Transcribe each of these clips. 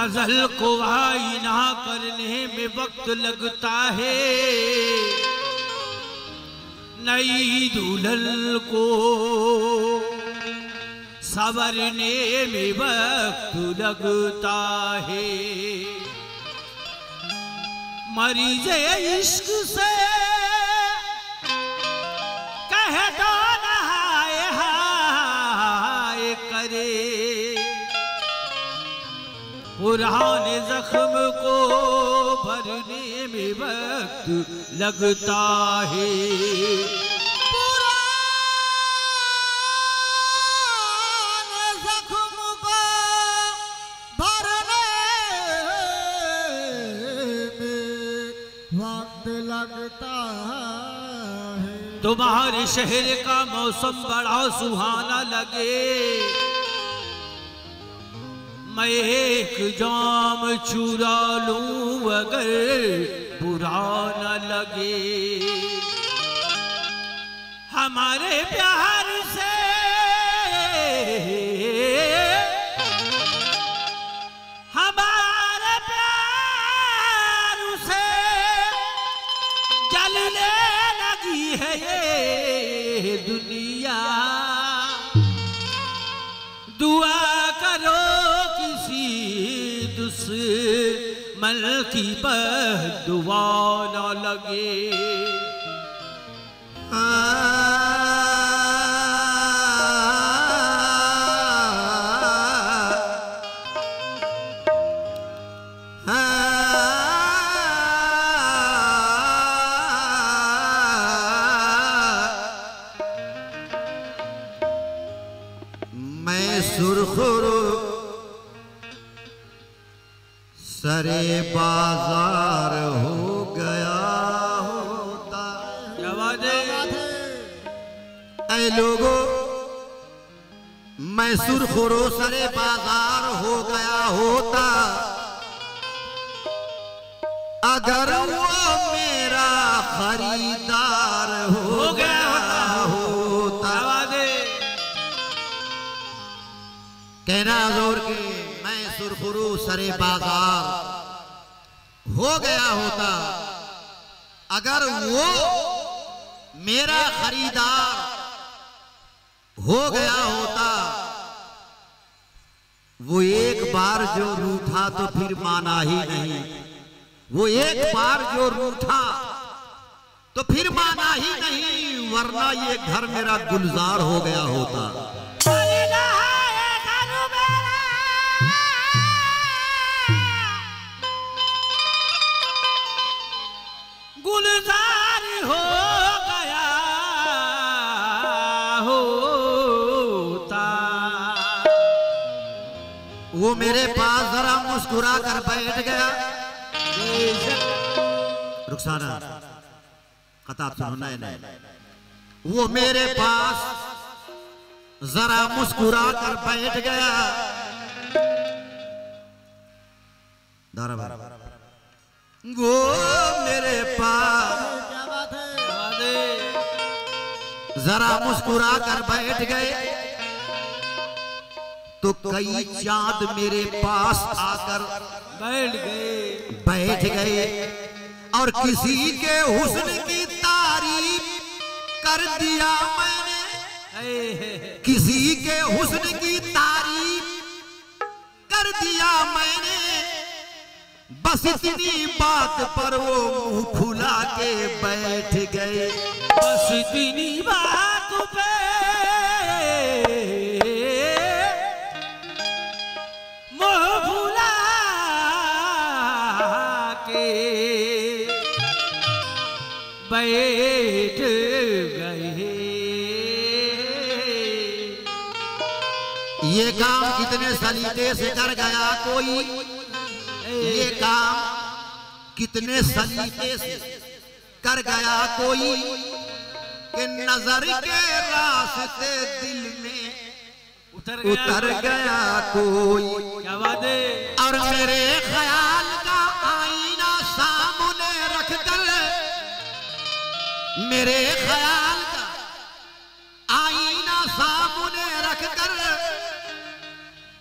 गजल को आईना करने में वक्त लगता है, नई दुल्हन को संवरने में वक्त लगता है। मरीज़े इश्क से कह दो ना हाय हाय करे, पुराने जख्म को भरने में वक्त लगता है। पुराने जख्म को भरने में वक्त लगता है। तुम्हारे शहर का मौसम बड़ा सुहाना लगे, मैं एक जाम चुरा लूं अगर बुरा न लगे। हमारे प्यार से हमारे प्यार से जलने लगी है ये दुनिया। दुआ करो दुश्मन की बद्दुआ न लगे। मैं सुरखुरु सरे बाजार हो गया होता। क्या बात है? ऐ लोगों, मैं सुरखुरु सरे बाजार हो गया होता, अगर वो मेरा खरीदार हो गया होता। कहना जोर के मैं सुरखुरु सरे बाजार हो गया होता, अगर वो मेरा खरीदार हो गया होता। वो एक बार जो रूठा तो फिर माना ही नहीं, वो एक बार जो रूठा तो फिर माना ही नहीं, वरना ये घर मेरा गुलजार हो गया होता। गुलजार हो गया होता। वो मेरे पास जरा मुस्कुरा कर बैठ गया। रुखसाना खताब सुनो, नहीं, वो मेरे पास जरा मुस्कुरा कर बैठ गया। वो मेरे पास जरा मुस्कुरा कर बैठ गए, तो कई चांद मेरे पास आकर बैठ गए और किसी के हुस्न की तारीफ कर दिया मैंने, किसी के हुस्न की तारीफ कर दिया मैंने। बस इतनी बात पर वो मुंह फुला के बैठ गए, बस इतनी बात पे मुंह फुला के बैठ गए। ये काम कितने सलीके से कर गया कोई, ये काम कितने सलीके से कर गया कोई, कि नजर के रास्ते दिल में उतर गया कोई। क्या बात है? और मेरे ख्याल का आईना सामने रखकर, मेरे ख्याल का आईना सामने रखकर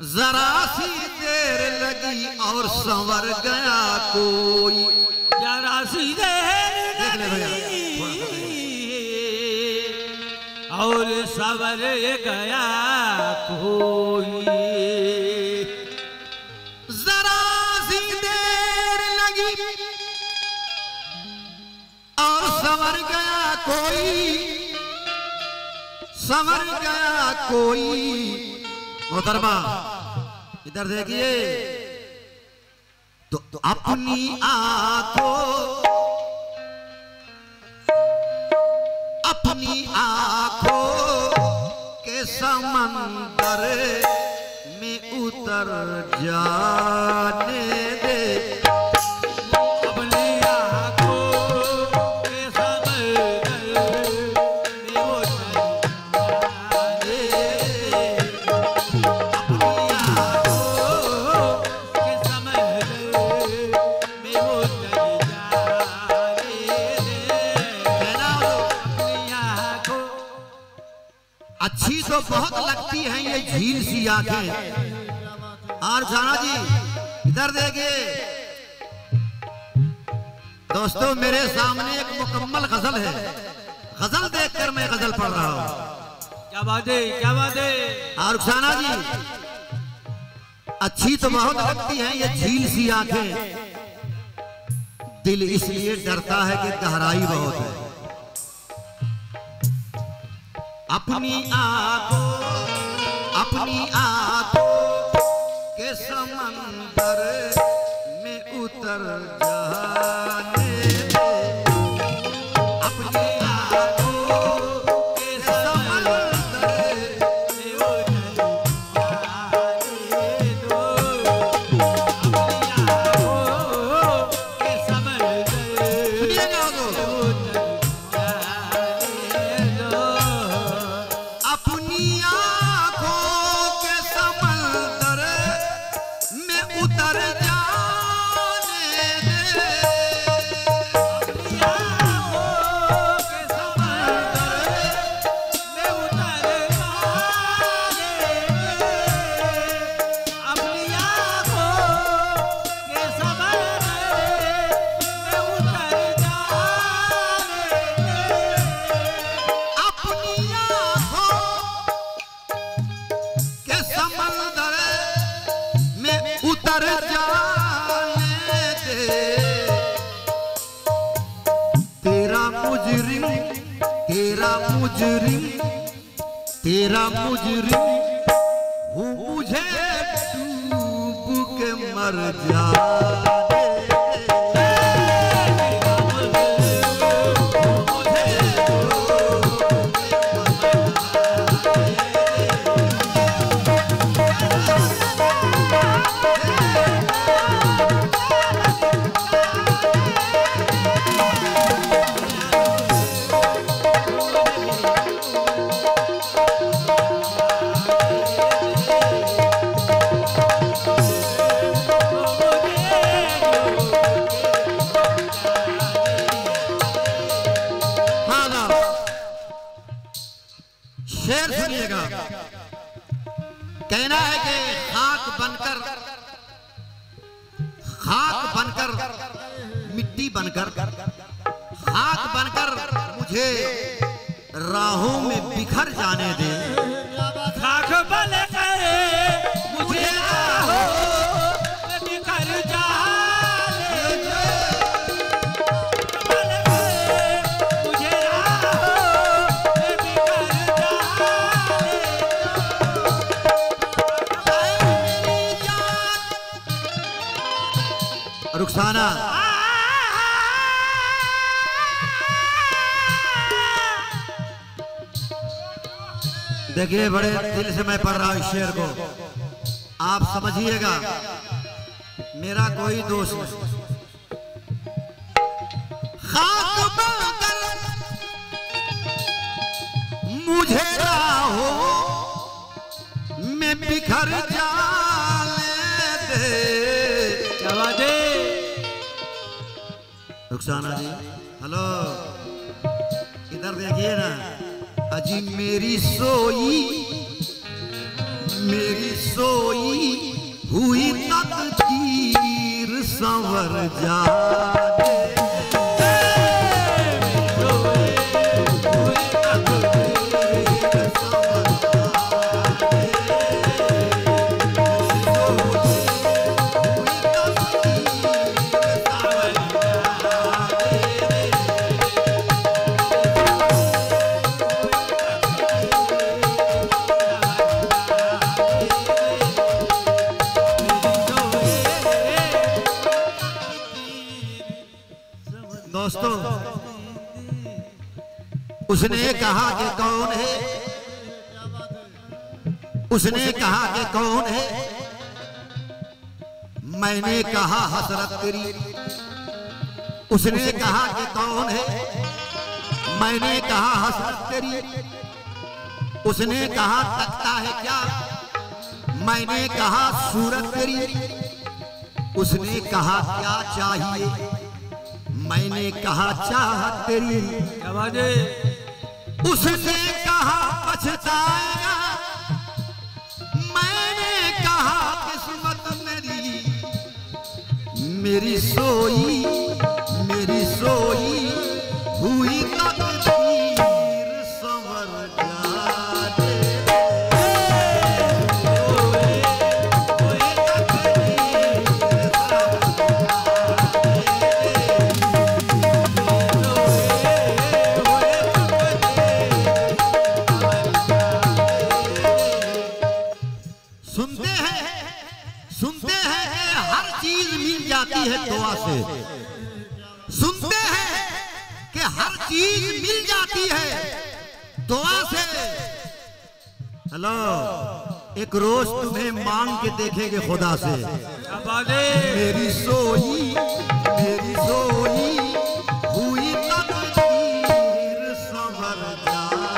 जरा सी देर लगी और संवर गया कोई, जरा सी देर लगी और संवर गया कोई, जरा सी देर लगी और संवर गया कोई, संवर गया कोई। मोहतरमा इधर देखिए, तो अपनी आंखों के समंदर में उतर जाने दे, अपनी आंखों के समंदर में उतर जाने दे, अपनी आंखों के समंदर में उतर जाने दे, अपनी आंखों। अच्छी तो बहुत लगती हैं ये झील सी आंखें। और जाना जी इधर देखिए दोस्तों, मेरे सामने एक मुकम्मल गजल है, गजल देखकर मैं गजल पढ़ रहा हूँ। क्या बात है, क्या बात है। और जाना जी अच्छी तो बहुत लगती हैं ये झील सी आंखें, दिल इसलिए डरता है कि गहराई बहुत है। अपनी आंखों के समंदर में उतर जाने दे, अपनी आंखों के समंदर में उतर जाने दो, अपनी आंखों के समंदर सुनिएगा तो, अपनी आंखों के समंदर में उतर जाने दे, अपनी आंखों के समंदर में उतर जाने दे, अपनी आंखों के समंदर में उतर जाने दे, तेरा मुजरिम हूँ, मुझे डूब के मर जाने दे, शेर सुनिएगा। कहना है कि खाक बनकर मिट्टी बनकर, खाक बनकर मुझे राहों में बिखर जाने दे, खाक बनकर मुझे राहों में बिखर जाने दे, मुझे राहों में बिखर जाने दे। रुखसाना देखिए, बड़े दिल से मैं पढ़ रहा हूं इस शेर को, आप समझिएगा, मेरा कोई दोष नहीं। खाक बनकर मुझे राहों में बिखर जाने दे, क्या बात है। रुखसाना जी हेलो, इधर देखिए ना, अजी मेरी सोई मेरी सोई हुई तकदीर संवर जाने। दोस्तों, उसने कहा कि कौन है, उसने कहा कि कौन है, मैंने कहा हसरत तेरी। उसने कहा कि कौन है, मैंने कहा हसरत तेरी। उसने कहा तकता है क्या, मैंने कहा सूरत तेरी। उसने कहा क्या चाहिए, मैंने कहा चाहत तेरी। उसने कहा पछताएगा, मैंने कहा किस्मत मेरी। मेरी सोई हुई तकदीर संवर जाने। सुनते हैं कि हर चीज मिल जाती है दुआ से। सुनते हैं कि हर चीज मिल जाती है दुआ से। हेलो, एक रोज तुम्हें मांग के देखेंगे खुदा से। मेरी सोई हुई तकदीर संवर जाने।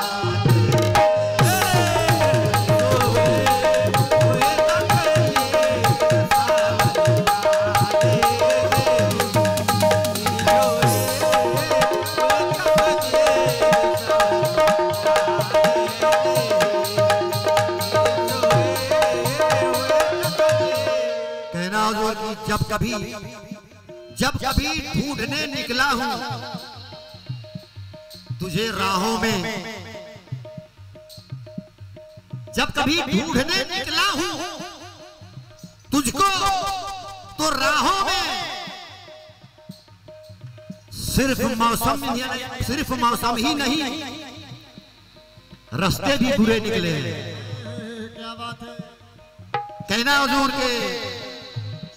जब कभी ढूंढने निकला हूं तुझे राहों में, जब कभी ढूंढने निकला हूं तुझको तो राहों में सिर्फ मौसम ही नहीं, रास्ते भी बुरे निकले हैं। क्या बात है, कहना हुजूर के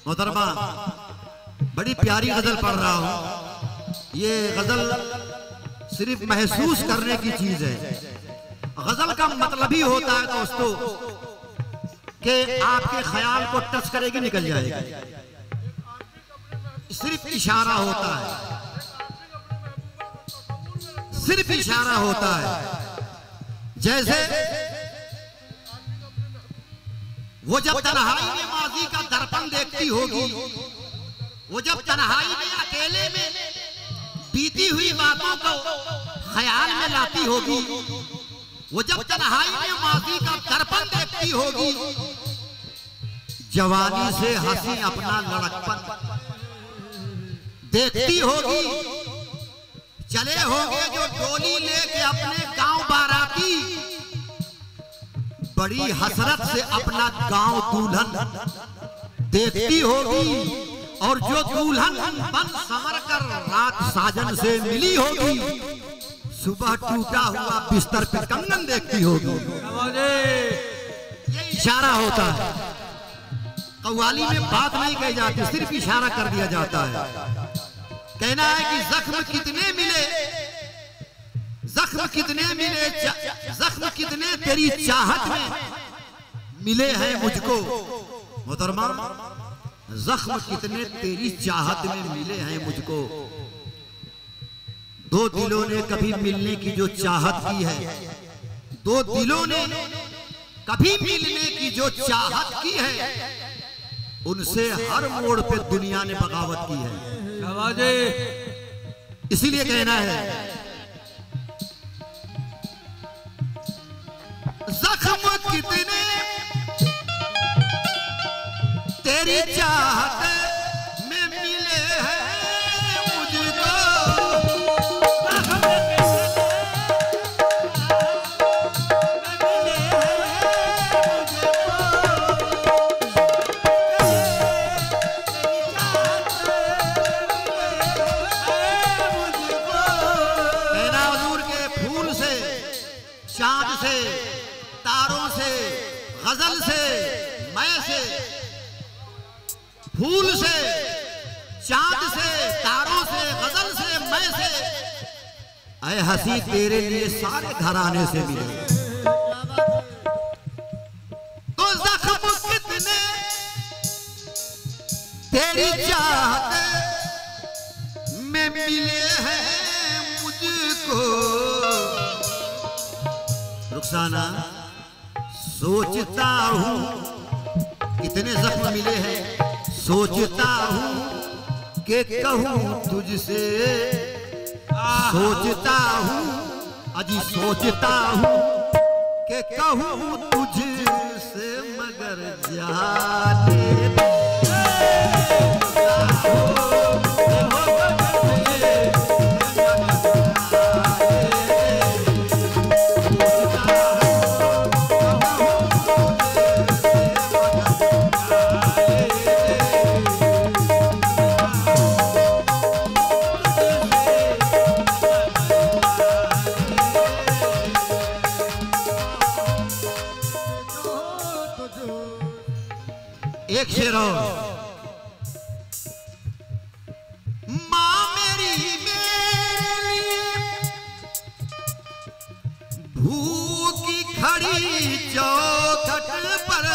मोहतरमा, बड़ी प्यारी गजल पढ़ रहा हूं। ये गजल सिर्फ महसूस करने की चीज है। गजल का मतलब ही होता है दोस्तों कि आपके ख्याल को टच करेगी, निकल जाएगी। सिर्फ इशारा होता है, सिर्फ इशारा होता है। जैसे वो जब तन्हाई में माजी का दर्पण देखती होगी, वो जब तन्हाई में अकेले में बीती हुई बातों को ख्याल में लाती होगी, वो जब तन्हाई में माजी का दर्पण देखती होगी, जवानी से हंसी अपना लड़कपन देखती होगी। चले होंगे जो डोली लेके अपने गांव बाराती, बड़ी हसरत से अपना गांव दुल्हन देखती होगी। और जो दुल्हन बन संवर कर रात साजन से मिली होगी, सुबह टूटा हुआ बिस्तर पे कंगन देखती होगी। ये इशारा होता है। कव्वाली में बात नहीं कही जाती, सिर्फ इशारा कर दिया जाता है। कहना है कि जख्म कितने मिले, जख्म कितने मिले, जख्म कितने तेरी चाहत में मिले हैं मुझको। मोहतरमा, जख्म कितने तेरी चाहत में मिले हैं मुझको। दो दिलों ने कभी मिलने की जो चाहत की है, दो दिलों ने कभी मिलने की जो चाहत की है, उनसे हर मोड़ पे दुनिया ने बगावत की है। इसीलिए कहना है, जख्म कितने तेरी चाहत में मिले हैं मुझको। चांद से, तारों से, गजल से, मैं से, फूल से, चांद से, तारों से, गजल से, मैं से, ऐ हंसी तेरे लिए सारे घराने से मिले। तो जख्म कितने तेरी चाहत में मिले हैं मुझको। रुखसाना सोचता हूँ कितने जख्म मिले हैं, सोचता हूँ कि कहूँ तुझसे, सोचता हूँ अजी सोचता हूँ कि कहूँ तुझसे मगर जाने एक शेर और। माँ मेरी मेरे लिए भूखी खड़ी चौखट पर,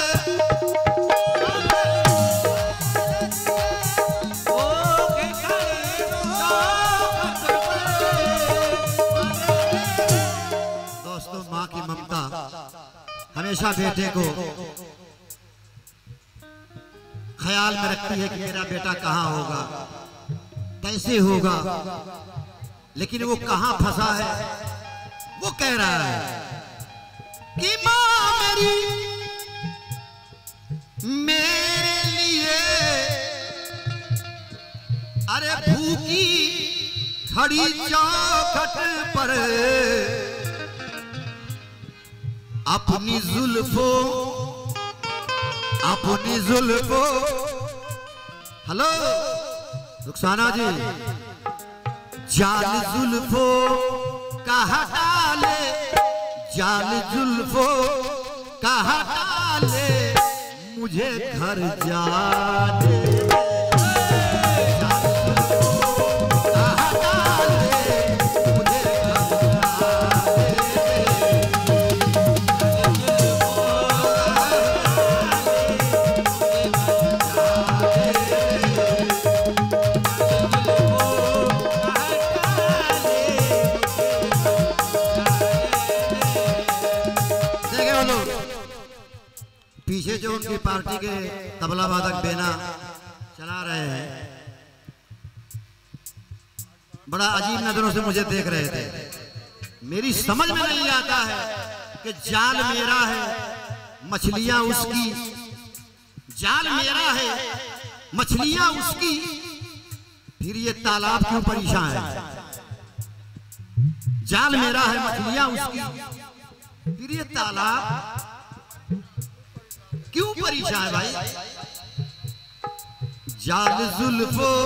दोस्तों माँ की ममता हमेशा बेटे को ख्याल में रखती है कि मेरा बेटा कहाँ होगा, कैसे होगा, लेकिन वो कहाँ फंसा है वो कह रहा है कि माँ मेरी मेरे लिए अरे भूखी खड़ी चौखट पर, अपनी जुल्फों, हेलो रुखसाना जी, जाल जुल्फों का हटा ले, जाल जुल्फों का हटा ले, मुझे घर जाने पीछे जो उनकी पार्टी के तबला वादक बेना चला रहे हैं, बड़ा अजीब नजरों से मुझे देख रहे थे। मेरी समझ में नहीं आता है कि जाल मेरा है मछलियां उसकी, जाल मेरा है मछलियां उसकी, फिर ये तालाब क्यों परेशान है। जाल मेरा है मछलियां उसकी, फिर ये तालाब क्यों परेशान है भाई। जाल जुल्फों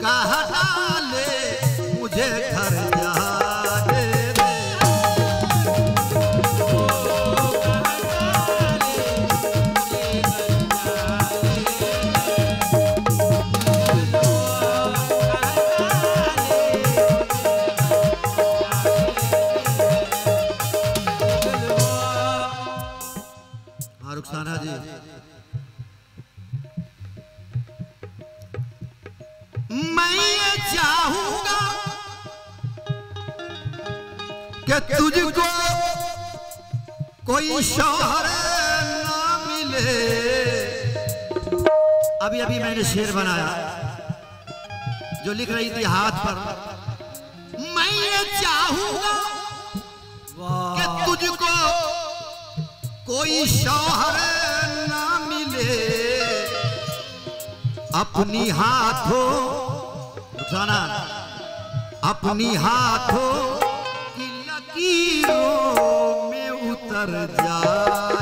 का हटा ले, मुझे घर जाने दे। हाँ रुखसाना जी, मैं ये चाहूंगा कि तुझको कोई शौहर ना मिले। अभी अभी मैंने शेर बनाया जो लिख रही थी हाथ पर, मैं ये चाहूंगा कि तुझको कोई शौहर ना मिले, अपनी हाथों जाना अपनी हाथों की लकीरों में उतर जा।